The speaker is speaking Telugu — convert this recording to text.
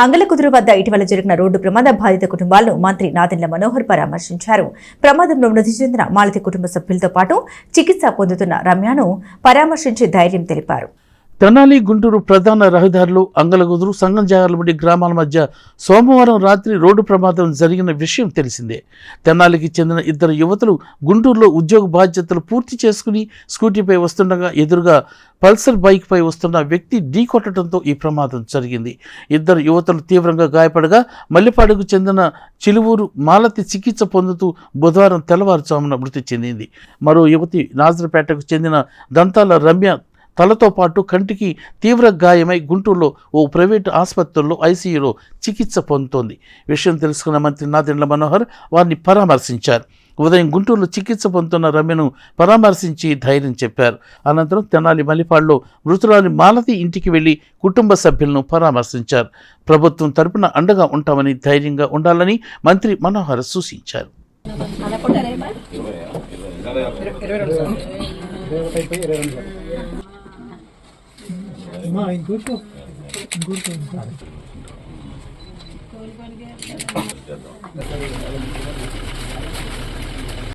అంగలకుదురు వద్ద ఇటీవల జరిగిన రోడ్డు ప్రమాద బాధిత కుటుంబాలను మంత్రి నాదెండ్ల మనోహర్ పరామర్శించారు. ప్రమాదంలో మృతి చెందిన మాలతి కుటుంబ సభ్యులతో పాటు చికిత్స పొందుతున్న రమ్యను పరామర్శించి ధైర్యం తెలిపారు. తెనాలి గుంటూరు ప్రధాన రహదారులు అంగలగుదురు సంగంజాగలముడి గ్రామాల మధ్య సోమవారం రాత్రి రోడ్డు ప్రమాదం జరిగిన విషయం తెలిసిందే. తెనాలికి చెందిన ఇద్దరు యువతులు గుంటూరులో ఉద్యోగ బాధ్యతలు పూర్తి చేసుకుని స్కూటీపై వస్తుండగా ఎదురుగా పల్సర్ బైక్పై వస్తున్న వ్యక్తి ఢీకొట్టడంతో ఈ ప్రమాదం జరిగింది. ఇద్దరు యువతులు తీవ్రంగా గాయపడగా మల్లిపాడుకు చెందిన చిలువూరు మాలతి చికిత్స పొందుతూ బుధవారం తెల్లవారుజామున మృతి చెందింది. మరో యువతి నాజరపేటకు చెందిన దంతాల రమ్య తలతో పాటు కంటికి తీవ్ర గాయమై గుంటూరులో ఓ ప్రైవేటు ఆసుపత్రుల్లో ఐసీయూలో చికిత్స పొందుతోంది. విషయం తెలుసుకున్న మంత్రి నాదెండ్ల మనోహర్ వారిని పరామర్శించారు. ఉదయం గుంటూరులో చికిత్స పొందుతున్న రమ్యను పరామర్శించి ధైర్యం చెప్పారు. అనంతరం తెనాలి మల్లిపాడులో మృతురాలి మాలతి ఇంటికి వెళ్లి కుటుంబ సభ్యులను పరామర్శించారు. ప్రభుత్వం తరపున అండగా ఉంటామని ధైర్యంగా ఉండాలని మంత్రి మనోహర్ సూచించారు.